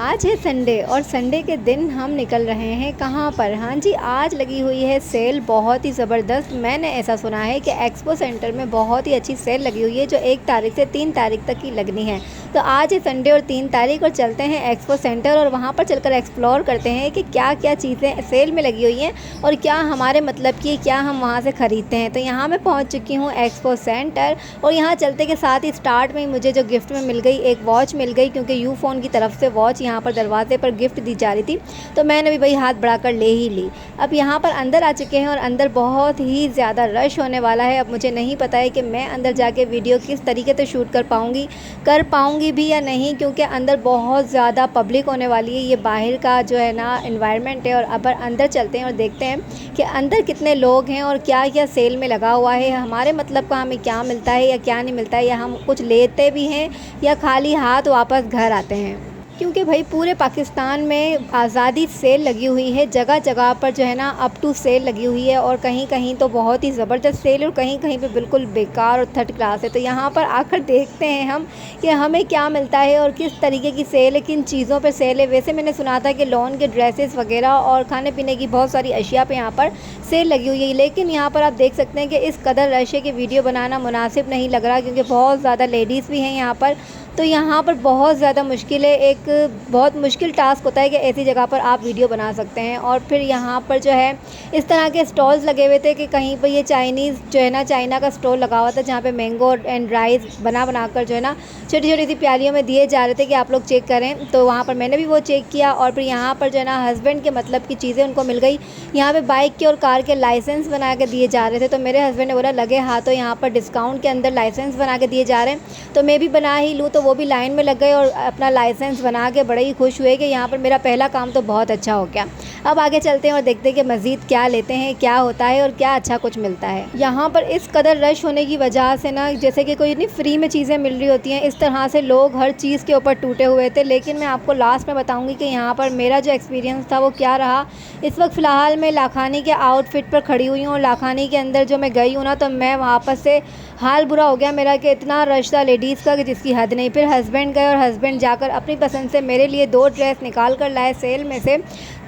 आज है संडे और संडे के दिन हम निकल रहे हैं कहाँ पर। हाँ जी, आज लगी हुई है सेल बहुत ही ज़बरदस्त। मैंने ऐसा सुना है कि एक्सपो सेंटर में बहुत ही अच्छी सेल लगी हुई है जो 1 तारीख से 3 तारीख तक की लगनी है। तो आज है संडे और 3 तारीख और चलते हैं एक्सपो सेंटर और वहाँ पर चलकर एक्सप्लोर करते हैं कि क्या क्या चीज़ें सेल में लगी हुई हैं और क्या हमारे मतलब की क्या हम वहाँ से ख़रीदते हैं। तो यहाँ मैं पहुँच चुकी हूँ एक्सपो सेंटर और यहाँ चलते के साथ ही स्टार्ट में मुझे जो गिफ्ट में मिल गई एक वॉच मिल गई, क्योंकि यूफोन की तरफ से वॉच यहाँ पर दरवाजे पर गिफ्ट दी जा रही थी। तो मैंने भी भाई हाथ बढ़ाकर ले ही ली। अब यहाँ पर अंदर आ चुके हैं और अंदर बहुत ही ज़्यादा रश होने वाला है। अब मुझे नहीं पता है कि मैं अंदर जाके वीडियो किस तरीके से शूट कर पाऊँगी भी या नहीं, क्योंकि अंदर बहुत ज़्यादा पब्लिक होने वाली है। ये बाहर का जो है ना एनवायरनमेंट है और अब अंदर चलते हैं और देखते हैं कि अंदर कितने लोग हैं और क्या क्या सेल में लगा हुआ है, हमारे मतलब का हमें क्या मिलता है या क्या नहीं मिलता है, या हम कुछ लेते भी हैं या खाली हाथ वापस घर आते हैं। क्योंकि भाई पूरे पाकिस्तान में आज़ादी सेल लगी हुई है, जगह जगह पर जो है ना अप टू सेल लगी हुई है और कहीं कहीं तो बहुत ही ज़बरदस्त सेल और कहीं कहीं पे बिल्कुल बेकार और थर्ड क्लास है। तो यहाँ पर आकर देखते हैं हम कि हमें क्या मिलता है और किस तरीके की सेल है, किन चीज़ों पर सेल है। वैसे मैंने सुना था कि लॉन के ड्रेसेस वगैरह और खाने पीने की बहुत सारी अशिया पे यहाँ पर सेल लगी हुई है, लेकिन यहाँ पर आप देख सकते हैं कि इस कदर रश है कि वीडियो बनाना मुनासिब नहीं लग रहा, क्योंकि बहुत ज़्यादा लेडीज़ भी हैं यहाँ पर। तो यहाँ पर बहुत ज़्यादा मुश्किल है, एक बहुत मुश्किल टास्क होता है कि ऐसी जगह पर आप वीडियो बना सकते हैं। और फिर यहाँ पर जो है इस तरह के स्टॉल्स लगे हुए थे कि कहीं पर ये चाइनीज़ जो है ना चाइना का स्टॉल लगा हुआ था, जहाँ पे मैंगो एंड राइस बना कर जो है ना छोटी छोटी सी प्यालियों में दिए जा रहे थे कि आप लोग चेक करें। तो वहाँ पर मैंने भी वो चेक किया और फिर यहाँ पर जो है ना हस्बैंड के मतलब की चीज़ें उनको मिल गई। यहाँ पर बाइक के और कार के लाइसेंस बना के दिए जा रहे थे। तो मेरे हस्बैंड ने बोला लगे हाथों यहाँ पर डिस्काउंट के अंदर लाइसेंस बना के दिए जा रहे हैं, तो मैं भी बना ही लूँ। तो वो भी लाइन में लग गए और अपना लाइसेंस बना के बड़े ही खुश हुए कि यहाँ पर मेरा पहला काम तो बहुत अच्छा हो गया। अब आगे चलते हैं और देखते हैं कि मज़ीद क्या लेते हैं, क्या होता है और क्या अच्छा कुछ मिलता है। यहाँ पर इस कदर रश होने की वजह से ना जैसे कि कोई इतनी फ्री में चीज़ें मिल रही होती हैं, इस तरह से लोग हर चीज़ के ऊपर टूटे हुए थे। लेकिन मैं आपको लास्ट में बताऊँगी कि यहाँ पर मेरा जो एक्सपीरियंस था वो क्या रहा। इस वक्त फ़िलहाल मैं लाखानी के आउटफिट पर खड़ी हुई हूँ और लाखानी के अंदर जो मैं गई हूँ ना, तो मैं वापस से हाल बुरा हो गया मेरा कि इतना रश था लेडीज़ का कि जिसकी हद नहीं। फिर हस्बैंड गए और हस्बैंड जाकर अपनी पसंद से मेरे लिए 2 ड्रेस निकाल कर लाए सेल में से,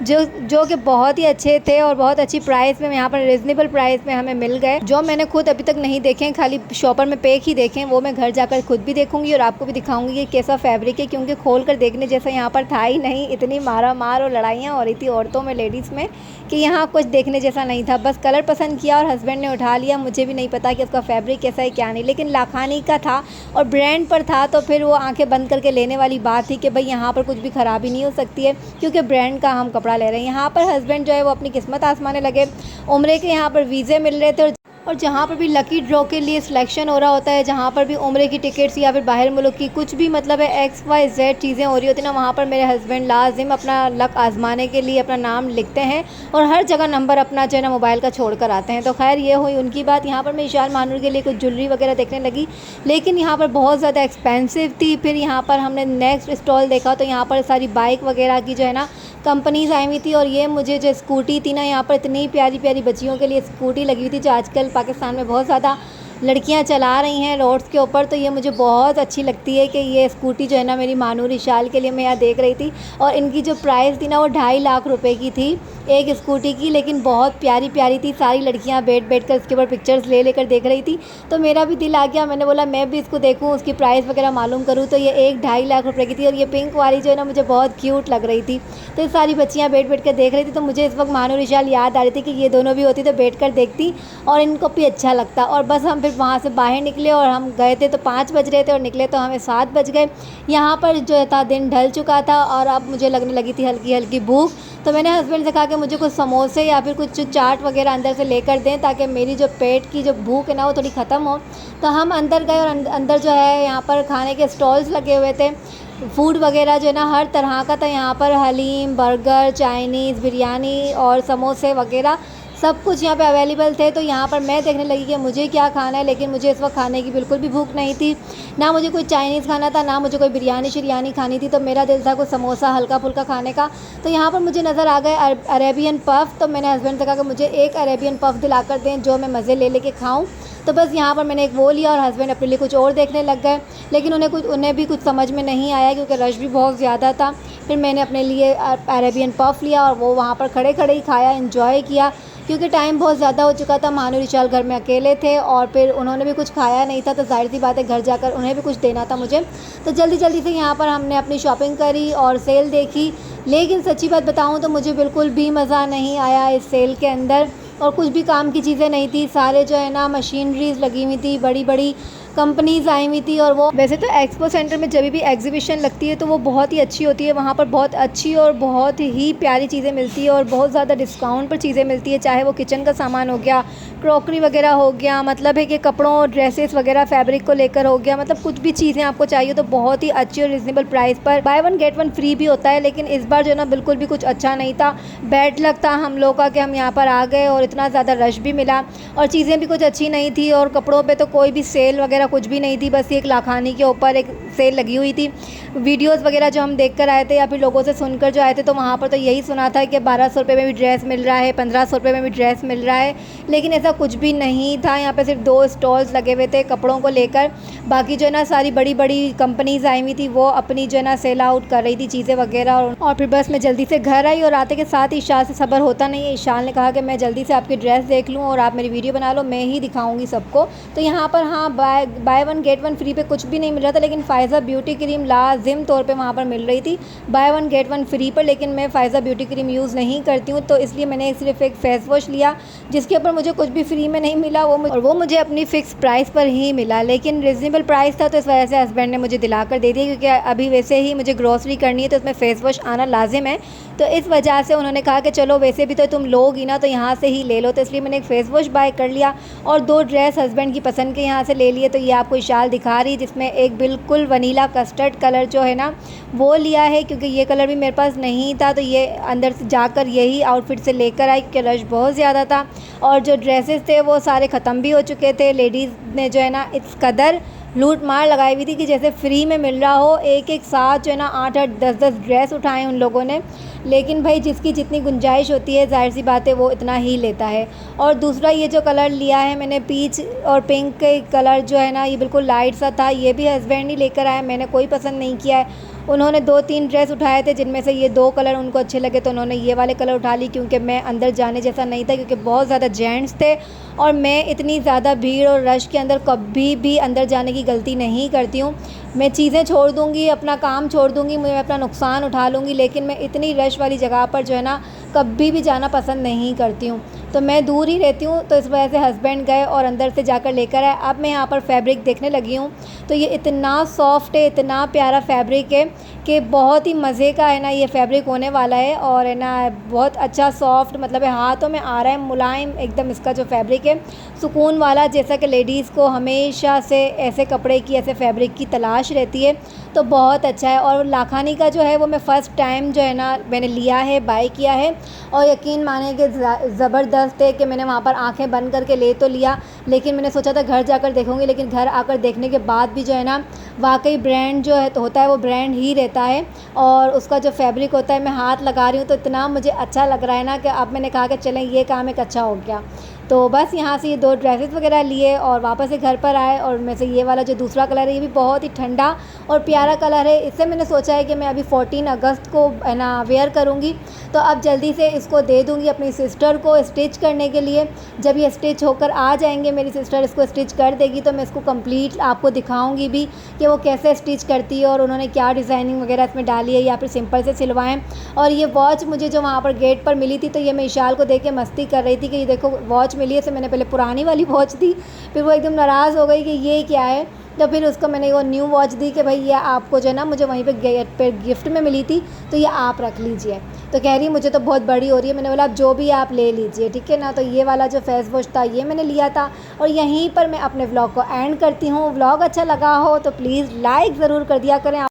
जो कि बहुत ही अच्छे थे और बहुत अच्छी प्राइस में यहाँ पर रिजनेबल प्राइस में हमें मिल गए, जो मैंने खुद अभी तक नहीं देखे, खाली शॉपर में पैक ही देखे। वो मैं घर जाकर खुद भी देखूंगी और आपको भी दिखाऊंगी कि कैसा फैब्रिक है, क्योंकि खोल कर देखने जैसा यहाँ पर था ही नहीं। इतनी मारा मार और लड़ाइयाँ हो रही थी औरतों में लेडीज़ में कि यहाँ कुछ देखने जैसा नहीं था। बस कलर पसंद किया और हस्बैंड ने उठा लिया। मुझे भी नहीं पता कि उसका फैब्रिक कैसा है क्या नहीं, लेकिन लाखानी का था और ब्रांड पर था, तो फिर वो आंखें बंद करके लेने वाली बात थी कि भाई यहाँ पर कुछ भी ख़राबी नहीं हो सकती है क्योंकि ब्रांड का हम कपड़ा ले रहे हैं। यहाँ पर हस्बैंड जो है वो अपनी किस्मत आजमाने लगे। उम्रे के यहाँ पर वीज़े मिल रहे थे और जहाँ पर भी लकी ड्रॉ के लिए सिलेक्शन हो रहा होता है, जहाँ पर भी उम्रे की टिकट्स या फिर बाहर मुल्क की कुछ भी मतलब है XYZ चीज़ें हो रही होती ना, वहाँ पर मेरे हस्बैंड लाजिम अपना लक आजमाने के लिए अपना नाम लिखते हैं और हर जगह नंबर अपना जो है ना मोबाइल का छोड़ कर आते हैं। तो खैर ये हुई उनकी बात। यहाँ पर मैं ईशान मानूर के लिए कुछ ज्वेलरी वगैरह देखने लगी, लेकिन यहाँ पर बहुत ज़्यादा एक्सपेंसिव थी। फिर यहाँ पर हमने नेक्स्ट स्टॉल देखा तो यहाँ पर सारी बाइक वगैरह की जो है ना कंपनीज आई हुई थी और ये मुझे जो स्कूटी थी ना, यहाँ पर इतनी प्यारी प्यारी बच्चियों के लिए स्कूटी लगी हुई थी जो आजकल पाकिस्तान में बहुत ज़्यादा लड़कियां चला रही हैं रोड्स के ऊपर। तो ये मुझे बहुत अच्छी लगती है कि ये स्कूटी जो है ना मेरी मानूर इशाल के लिए मैं यहाँ देख रही थी और इनकी जो प्राइस थी ना वो 2.5 लाख रुपए की थी एक स्कूटी की, लेकिन बहुत प्यारी प्यारी थी। सारी लड़कियां बैठ कर इसके ऊपर पिक्चर्स लेकर देख रही थी, तो मेरा भी दिल आ गया। मैंने बोला मैं भी इसको देखूं, उसकी प्राइस वगैरह मालूम करूं। तो ये 1-2.5 लाख रुपए की थी और ये पिंक वाली जो है ना मुझे बहुत क्यूट लग रही थी। तो ये सारी बच्चियाँ बैठ कर देख रही थी, तो मुझे इस वक्त मानूर इशाल याद आ रही थी कि ये दोनों भी होती तो बैठ कर देखती और इनको भी अच्छा लगता। और बस हम फिर वहाँ से बाहर निकले और हम गए थे तो 5 बज रहे थे और निकले तो हमें 7 बज गए। यहाँ पर जो था दिन ढल चुका था और अब मुझे लगने लगी थी हल्की हल्की भूख। तो मैंने हस्बैंड से कहा कि मुझे कुछ समोसे या फिर कुछ चाट वगैरह अंदर से लेकर दें ताकि मेरी जो पेट की जो भूख है ना वो थोड़ी ख़त्म हो। तो हम अंदर गए और अंदर जो है यहाँ पर खाने के स्टॉल्स लगे हुए थे, फूड वगैरह जो है ना हर तरह का था। यहाँ पर हलीम, बर्गर, चाइनीज़, बिरयानी और समोसे वगैरह सब कुछ यहाँ पे अवेलेबल थे। तो यहाँ पर मैं देखने लगी कि मुझे क्या खाना है, लेकिन मुझे इस वक्त खाने की बिल्कुल भी भूख नहीं थी। ना मुझे कोई चाइनीज़ खाना था, ना मुझे कोई बिरयानी शिरयानी खानी थी। तो मेरा दिल था कुछ समोसा हल्का फुल्का खाने का। तो यहाँ पर मुझे नज़र आ गए अरेबियन पफ़। तो मैंने हस्बैंड से कहा कि मुझे एक अरेबियन पफ़ दिला कर दें जो मैं मज़े ले के खाऊँ। तो बस यहाँ पर मैंने एक वो लिया और हस्बैंड अपने लिए कुछ और देखने लग गए, लेकिन उन्हें भी कुछ समझ में नहीं आया क्योंकि रश भी बहुत ज़्यादा था। फिर मैंने अपने लिए अरेबियन पफ लिया और वो वहाँ पर खड़े खड़े ही खाया, एंजॉय किया, क्योंकि टाइम बहुत ज़्यादा हो चुका था। मानू रिशाल घर में अकेले थे और फिर उन्होंने भी कुछ खाया नहीं था, तो जाहिर सी बात है घर जाकर उन्हें भी कुछ देना था मुझे। तो जल्दी जल्दी से यहाँ पर हमने अपनी शॉपिंग करी और सेल देखी। लेकिन सच्ची बात बताऊँ तो मुझे बिल्कुल भी मज़ा नहीं आया इस सेल के अंदर, और कुछ भी काम की चीज़ें नहीं थी। सारे जो है ना मशीनरीज़ लगी हुई थी, बड़ी बड़ी कंपनीज़ आई हुई थी। और वो वैसे तो एक्सपो सेंटर में जब भी एग्जीबिशन लगती है तो वो बहुत ही अच्छी होती है, वहाँ पर बहुत अच्छी और बहुत ही प्यारी चीज़ें मिलती है और बहुत ज़्यादा डिस्काउंट पर चीज़ें मिलती है, चाहे वो किचन का सामान हो गया, क्रॉकरी वगैरह हो गया, मतलब है कि कपड़ों, ड्रेसेस वगैरह, फैब्रिक को लेकर हो गया, मतलब कुछ भी चीज़ें आपको चाहिए तो बहुत ही अच्छी और रिजनेबल प्राइस पर by one get one free भी होता है। लेकिन इस बार जो है ना बिल्कुल भी कुछ अच्छा नहीं था, बैड लक था हम लोग का कि हम यहाँ पर आ गए और इतना ज़्यादा रश भी मिला और चीज़ें भी कुछ अच्छी नहीं थी। और कपड़ों पे तो कोई भी सेल वगैरह कुछ भी नहीं थी, बस एक लाखानी के ऊपर एक सेल लगी हुई थी। वीडियोस वगैरह जो हम देख कर आए थे या फिर लोगों से सुनकर जो आए थे, तो वहाँ पर तो यही सुना था कि 1200 रुपये में भी ड्रेस मिल रहा है, 1500 रुपये में भी ड्रेस मिल रहा है, लेकिन ऐसा कुछ भी नहीं था। यहाँ पे सिर्फ 2 स्टॉल्स लगे हुए थे कपड़ों को लेकर, बाकी जो है ना सारी बड़ी बड़ी कंपनीज़ आई हुई थी, वो अपनी जो है ना सेल आउट कर रही थी चीज़ें वगैरह। और फिर बस मैं जल्दी से घर आई और आते के साथ ही इशाल से सब्र होता नहीं है। इशाल ने कहा कि मैं जल्दी से आपकी ड्रेस देख लूँ और आप मेरी वीडियो बना लो, मैं ही दिखाऊँगी सबको। तो यहाँ पर हाँ by one get one free पे कुछ भी नहीं मिल रहा था, लेकिन फ़ायज़ा ब्यूटी क्रीम लाजिम तौर पे वहाँ पर मिल रही थी by one get one free पर। लेकिन मैं फ़ायज़ा ब्यूटी क्रीम यूज़ नहीं करती हूँ, तो इसलिए मैंने सिर्फ एक फ़ेस वॉश लिया जिसके ऊपर मुझे कुछ भी फ्री में नहीं मिला, वो मुझे अपनी फ़िक्स प्राइस पर ही मिला, लेकिन रिजनेबल प्राइस था, तो इस वजह से हस्बैंड ने मुझे दिला कर दे दिया, क्योंकि अभी वैसे ही मुझे ग्रॉसरी करनी है तो उसमें फ़ेस वॉश आना लाजिम है। तो इस वजह से उन्होंने कहा कि चलो वैसे भी तो तुम लोगी ना, तो यहाँ से ही ले लो। तो इसलिए मैंने एक फ़ेस वॉश बाय कर लिया और 2 ड्रेस हस्बैंड की पसंद के यहाँ से ले लिए। तो ये आपको शाल दिखा रही, जिसमें एक बिल्कुल वनीला कस्टर्ड कलर जो है ना वो लिया है, क्योंकि ये कलर भी मेरे पास नहीं था, तो ये अंदर से जाकर यही आउटफिट से लेकर आई, क्योंकि रश बहुत ज़्यादा था और जो ड्रेसेस थे वो सारे ख़त्म भी हो चुके थे। लेडीज़ ने जो है ना इस कदर लूट मार लगाई हुई थी कि जैसे फ्री में मिल रहा हो, एक एक साथ जो है ना 8-8 10-10 ड्रेस उठाए उन लोगों ने। लेकिन भाई जिसकी जितनी गुंजाइश होती है, जाहिर सी बात है वो इतना ही लेता है। और दूसरा ये जो कलर लिया है मैंने, पीच और पिंक के कलर जो है ना, ये बिल्कुल लाइट सा था, ये भी हस्बैंड ही लेकर आया, मैंने कोई पसंद नहीं किया है। उन्होंने 2-3 ड्रेस उठाए थे जिनमें से ये 2 कलर उनको अच्छे लगे, तो उन्होंने ये वाले कलर उठा ली, क्योंकि मैं अंदर जाने जैसा नहीं था, क्योंकि बहुत ज़्यादा जेंट्स थे और मैं इतनी ज़्यादा भीड़ और रश के अंदर कभी भी अंदर जाने की गलती नहीं करती हूँ। मैं चीज़ें छोड़ दूँगी, अपना काम छोड़ दूँगी, मैं अपना नुकसान उठा लूँगी, लेकिन मैं इतनी रश वाली जगह पर जो है ना कभी भी जाना पसंद नहीं करती हूँ, तो मैं दूर ही रहती हूँ। तो इस वजह से हस्बैंड गए और अंदर से जाकर लेकर आए। अब मैं यहाँ पर फैब्रिक देखने लगी हूँ, तो ये इतना सॉफ्ट है, इतना प्यारा फैब्रिक है कि बहुत ही मज़े का है ना ये फैब्रिक होने वाला है। और है ना बहुत अच्छा सॉफ्ट, मतलब है हाथों में आ रहा है, मुलायम एकदम इसका जो फैब्रिक है, सुकून वाला, जैसा कि लेडीज़ को हमेशा से ऐसे कपड़े की, ऐसे फैब्रिक की तलाश रहती है, तो बहुत अच्छा है। और लाखानी का जो है वो मैं फ़र्स्ट टाइम जो है ना मैंने लिया है, बाय किया है, और यकीन माने कि ज़बरदस्त है कि मैंने वहाँ पर आंखें बंद करके ले तो लिया, लेकिन मैंने सोचा था घर जाकर देखूँगी, लेकिन घर आकर देखने के बाद भी जो है ना वाकई ब्रांड जो है तो होता है वो ब्रांड ही रहता है, और उसका जो फैब्रिक होता है, मैं हाथ लगा रही हूँ तो इतना मुझे अच्छा लग रहा है ना कि अब मैंने कहा कि चलें ये काम एक अच्छा हो गया। तो बस यहाँ से ये 2 ड्रेसेस वगैरह लिए और वापस से घर पर आए, और में से ये वाला जो दूसरा कलर है ये भी बहुत ही ठंडा और प्यारा कलर है। इससे मैंने सोचा है कि मैं अभी 14 अगस्त को है ना वेयर करूँगी, तो अब जल्दी से इसको दे दूँगी अपनी सिस्टर को स्टिच करने के लिए। जब ये स्टिच होकर आ जाएंगे, मेरी सिस्टर इसको स्टिच कर देगी, तो मैं इसको कंप्लीट आपको दिखाऊँगी भी कि वो कैसे स्टिच करती है और उन्होंने क्या डिज़ाइनिंग वगैरह इसमें डाली है, या फिर सिंपल से सिलवाएँ। और ये वॉच मुझे जो वहाँ पर गेट पर मिली थी, तो ये मैं इशाल को देख के मस्ती कर रही थी कि ये देखो वॉच मिली है। से मैंने पहले पुरानी वाली वॉच दी, फिर वो एकदम नाराज़ हो गई कि ये क्या है, तो फिर उसको मैंने वो न्यू वॉच दी कि भाई ये आपको जो है ना मुझे वहीं पे गिफ्ट में मिली थी, तो ये आप रख लीजिए। तो कह रही मुझे तो बहुत बड़ी हो रही है। मैंने बोला आप जो भी आप ले लीजिए, ठीक है ना। तो ये वाला जो फेस वॉश था ये मैंने लिया था, और यहीं पर मैं अपने व्लॉग को एंड करती हूँ। व्लॉग अच्छा लगा हो तो प्लीज़ लाइक ज़रूर कर दिया करें।